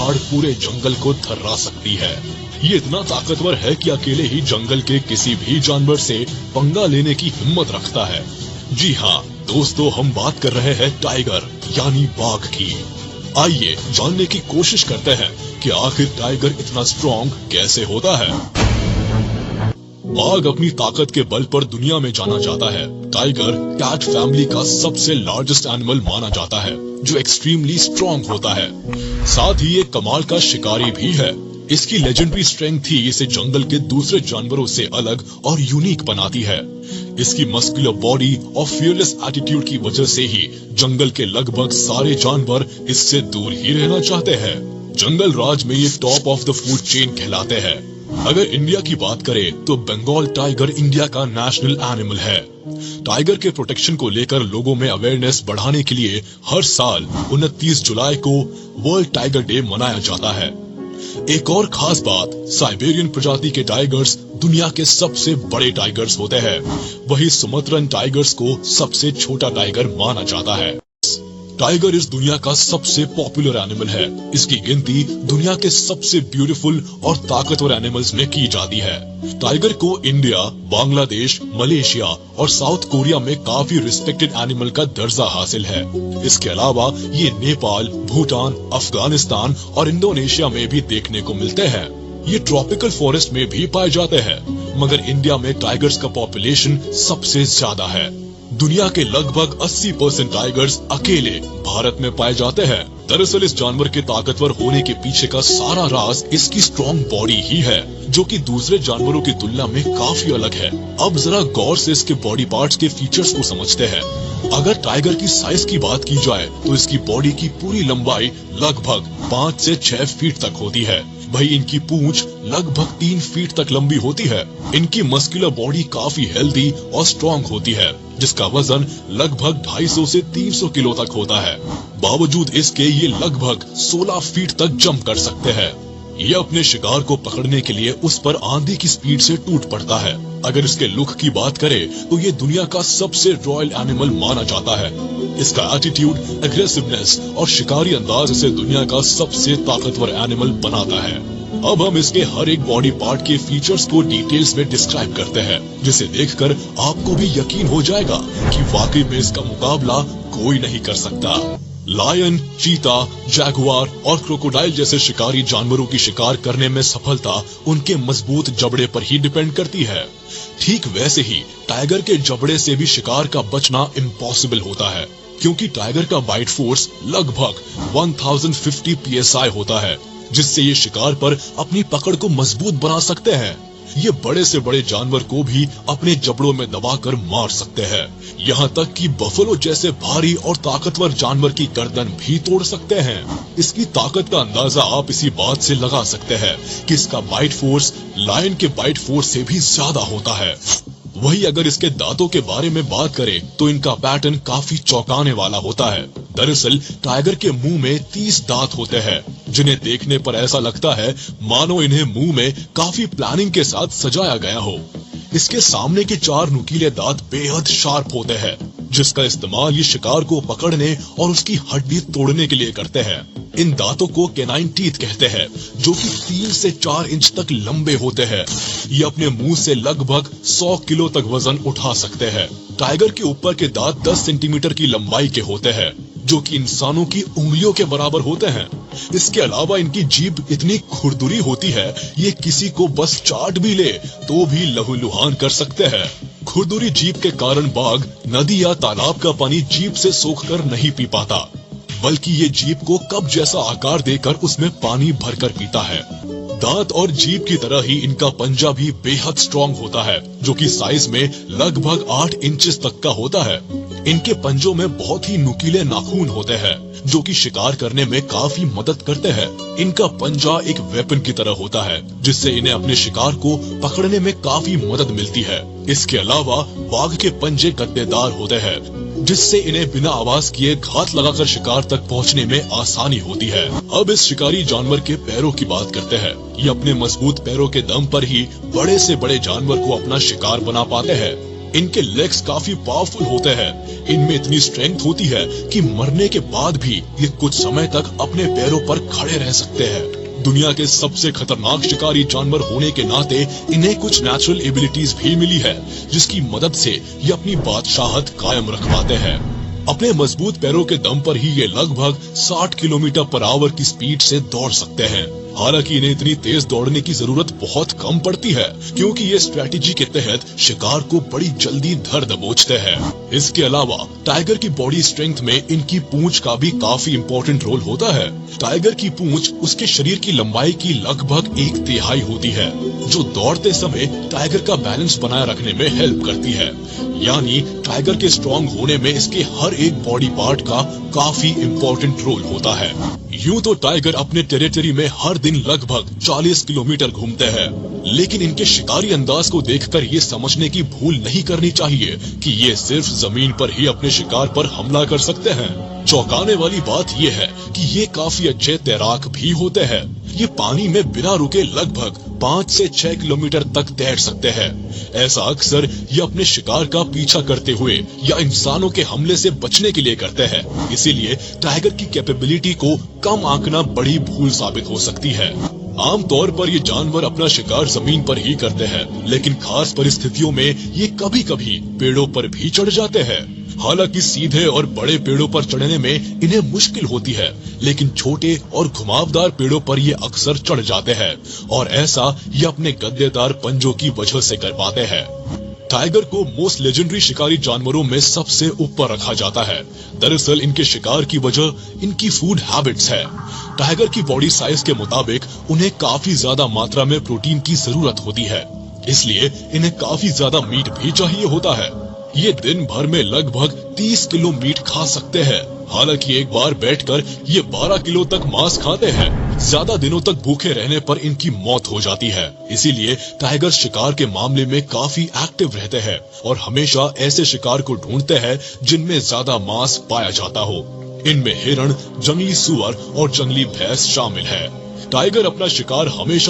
दहाड़ पूरे जंगल को थर्रा सकती है। ये इतना ताकतवर है कि अकेले ही जंगल के किसी भी जानवर से पंगा लेने की हिम्मत रखता है। जी हाँ दोस्तों, हम बात कर रहे हैं टाइगर यानी बाघ की। आइए जानने की कोशिश करते हैं कि आखिर टाइगर इतना स्ट्रॉन्ग कैसे होता है। बाघ अपनी ताकत के बल पर दुनिया में जाना जाता है। टाइगर कैट फैमिली का सबसे लार्जेस्ट एनिमल माना जाता है, जो एक्सट्रीमली स्ट्रॉन्ग होता है। साथ ही ये कमाल का शिकारी भी है। इसकी लेजेंडरी स्ट्रेंथ ही इसे जंगल के दूसरे जानवरों से अलग और यूनिक बनाती है। इसकी मस्कुलर बॉडी और फियरलेस एटीट्यूड की वजह से ही जंगल के लगभग सारे जानवर इससे दूर ही रहना चाहते हैं। जंगल राज में ये top of the food chain कहलाते हैं। अगर इंडिया की बात करें तो बंगाल टाइगर इंडिया का नेशनल एनिमल है। टाइगर के प्रोटेक्शन को लेकर लोगों में अवेयरनेस बढ़ाने के लिए हर साल 29 जुलाई को वर्ल्ड टाइगर डे मनाया जाता है। एक और खास बात, साइबेरियन प्रजाति के टाइगर्स दुनिया के सबसे बड़े टाइगर्स होते हैं। वही सुमत्रन टाइगर्स को सबसे छोटा टाइगर माना जाता है। टाइगर इस दुनिया का सबसे पॉपुलर एनिमल है। इसकी गिनती दुनिया के सबसे ब्यूटीफुल और ताकतवर एनिमल्स में की जाती है। टाइगर को इंडिया, बांग्लादेश, मलेशिया और साउथ कोरिया में काफी रिस्पेक्टेड एनिमल का दर्जा हासिल है। इसके अलावा ये नेपाल, भूटान, अफगानिस्तान और इंडोनेशिया में भी देखने को मिलते हैं। ये ट्रॉपिकल फॉरेस्ट में भी पाए जाते हैं, मगर इंडिया में टाइगर्स का पॉपुलेशन सबसे ज्यादा है। दुनिया के लगभग 80% टाइगर्स अकेले भारत में पाए जाते हैं। दरअसल इस जानवर के ताकतवर होने के पीछे का सारा राज इसकी स्ट्रॉन्ग बॉडी ही है, जो कि दूसरे जानवरों की तुलना में काफी अलग है। अब जरा गौर से इसके बॉडी पार्ट्स के फीचर्स को समझते हैं। अगर टाइगर की साइज की बात की जाए तो इसकी बॉडी की पूरी लंबाई लगभग 5 से 6 फीट तक होती है। वही इनकी पूंछ लगभग 3 फीट तक लंबी होती है। इनकी मस्कुलर बॉडी काफी हेल्दी और स्ट्रॉन्ग होती है, जिसका वजन लगभग 250 से 300 किलो तक होता है। बावजूद इसके ये लगभग 16 फीट तक जंप कर सकते हैं। ये अपने शिकार को पकड़ने के लिए उस पर आंधी की स्पीड से टूट पड़ता है। अगर इसके लुक की बात करें तो ये दुनिया का सबसे रॉयल एनिमल माना जाता है। इसका एटीट्यूड, एग्रेसिवनेस और शिकारी अंदाज इसे दुनिया का सबसे ताकतवर एनिमल बनाता है। अब हम इसके हर एक बॉडी पार्ट के फीचर्स को डिटेल्स में डिस्क्राइब करते हैं, जिसे देखकर आपको भी यकीन हो जाएगा कि वाकई में इसका मुकाबला कोई नहीं कर सकता। लायन, चीता, जैगुआर और क्रोकोडाइल जैसे शिकारी जानवरों की शिकार करने में सफलता उनके मजबूत जबड़े पर ही डिपेंड करती है। ठीक वैसे ही टाइगर के जबड़े से भी शिकार का बचना इम्पॉसिबल होता है, क्योंकि टाइगर का बाइट फोर्स लगभग 1050 psi होता है, जिससे ये शिकार पर अपनी पकड़ को मजबूत बना सकते हैं। ये बड़े से बड़े जानवर को भी अपने जबड़ों में दबाकर मार सकते हैं। यहाँ तक कि बफलो जैसे भारी और ताकतवर जानवर की गर्दन भी तोड़ सकते हैं। इसकी ताकत का अंदाजा आप इसी बात से लगा सकते हैं कि इसका बाइट फोर्स लायन के बाइट फोर्स से भी ज्यादा होता है। वही अगर इसके दांतों के बारे में बात करें तो इनका पैटर्न काफी चौंकाने वाला होता है। दरअसल टाइगर के मुंह में 30 दांत होते हैं, जिन्हें देखने पर ऐसा लगता है मानो इन्हें मुंह में काफी प्लानिंग के साथ सजाया गया हो। इसके सामने के 4 नुकीले दांत बेहद शार्प होते हैं, जिसका इस्तेमाल ये शिकार को पकड़ने और उसकी हड्डी तोड़ने के लिए करते हैं। इन दांतों को कैनाइन टीथ कहते हैं, जो कि 3 से 4 इंच तक लंबे होते हैं। ये अपने मुंह से लगभग 100 किलो तक वजन उठा सकते हैं। टाइगर के ऊपर के दांत 10 सेंटीमीटर की लंबाई के होते हैं, जो कि इंसानों की उंगलियों के बराबर होते हैं। इसके अलावा इनकी जीभ इतनी खुरदुरी होती है, ये किसी को बस चाट भी ले तो भी लहूलुहान कर सकते हैं। खुरदुरी जीभ के कारण बाघ नदी या तालाब का पानी जीभ से सोखकर नहीं पी पाता, बल्कि ये जीभ को कप जैसा आकार देकर उसमें पानी भरकर पीता है। दांत और जीभ की तरह ही इनका पंजा भी बेहद स्ट्रॉन्ग होता है, जो कि साइज में लगभग 8 इंचेस तक का होता है। इनके पंजों में बहुत ही नुकीले नाखून होते हैं, जो कि शिकार करने में काफी मदद करते हैं। इनका पंजा एक वेपन की तरह होता है, जिससे इन्हें अपने शिकार को पकड़ने में काफी मदद मिलती है। इसके अलावा बाघ के पंजे गद्देदार होते हैं, जिससे इन्हें बिना आवाज किए घात लगाकर शिकार तक पहुंचने में आसानी होती है। अब इस शिकारी जानवर के पैरों की बात करते हैं। ये अपने मजबूत पैरों के दम पर ही बड़े से बड़े जानवर को अपना शिकार बना पाते हैं। इनके लेग्स काफी पावरफुल होते हैं। इनमें इतनी स्ट्रेंथ होती है कि मरने के बाद भी ये कुछ समय तक अपने पैरों पर खड़े रह सकते हैं। दुनिया के सबसे खतरनाक शिकारी जानवर होने के नाते इन्हें कुछ नेचुरल एबिलिटीज भी मिली है, जिसकी मदद से ये अपनी बादशाहत कायम रख पाते हैं। अपने मजबूत पैरों के दम पर ही ये लगभग 60 किलोमीटर पर आवर की स्पीड से दौड़ सकते हैं। हालांकि इन्हें इतनी तेज दौड़ने की जरूरत बहुत कम पड़ती है, क्योंकि ये स्ट्रेटेजी के तहत शिकार को बड़ी जल्दी धर दबोचते हैं। इसके अलावा टाइगर की बॉडी स्ट्रेंथ में इनकी पूंछ का भी काफी इम्पोर्टेंट रोल होता है। टाइगर की पूंछ उसके शरीर की लंबाई की लगभग 1/3 होती है, जो दौड़ते समय टाइगर का बैलेंस बनाए रखने में हेल्प करती है। यानी टाइगर के स्ट्रॉन्ग होने में इसके हर एक बॉडी पार्ट का काफी इम्पोर्टेंट रोल होता है। यूं तो टाइगर अपने टेरिटरी में हर दिन लगभग 40 किलोमीटर घूमते हैं, लेकिन इनके शिकारी अंदाज को देखकर ये समझने की भूल नहीं करनी चाहिए कि ये सिर्फ जमीन पर ही अपने शिकार पर हमला कर सकते हैं। चौंकाने वाली बात ये है कि ये काफी अच्छे तैराक भी होते हैं। ये पानी में बिना रुके लगभग 5 से 6 किलोमीटर तक तैर सकते हैं। ऐसा अक्सर ये अपने शिकार का पीछा करते हुए या इंसानों के हमले से बचने के लिए करते हैं। इसीलिए टाइगर की कैपेबिलिटी को कम आंकना बड़ी भूल साबित हो सकती है। आमतौर पर ये जानवर अपना शिकार जमीन पर ही करते हैं, लेकिन खास परिस्थितियों में ये कभी कभी पेड़ों पर भी चढ़ जाते हैं। हालांकि सीधे और बड़े पेड़ों पर चढ़ने में इन्हें मुश्किल होती है, लेकिन छोटे और घुमावदार पेड़ों पर ये अक्सर चढ़ जाते हैं, और ऐसा ये अपने गद्देदार पंजों की वजह से कर पाते हैं। टाइगर को मोस्ट लेजेंडरी शिकारी जानवरों में सबसे ऊपर रखा जाता है। दरअसल इनके शिकार की वजह इनकी फूड हैबिट्स है। टाइगर की बॉडी साइज के मुताबिक उन्हें काफी ज्यादा मात्रा में प्रोटीन की जरूरत होती है, इसलिए इन्हें काफी ज्यादा मीट भी चाहिए होता है। ये दिन भर में लगभग 30 किलो मीट खा सकते हैं। हालांकि एक बार बैठकर ये 12 किलो तक मांस खाते हैं। ज्यादा दिनों तक भूखे रहने पर इनकी मौत हो जाती है। इसीलिए टाइगर शिकार के मामले में काफी एक्टिव रहते हैं और हमेशा ऐसे शिकार को ढूंढते हैं जिनमें ज्यादा मांस पाया जाता हो। इनमें हिरण, जंगली सुअर और जंगली भैंस शामिल है। टाइगर अपना शिकार हमेशा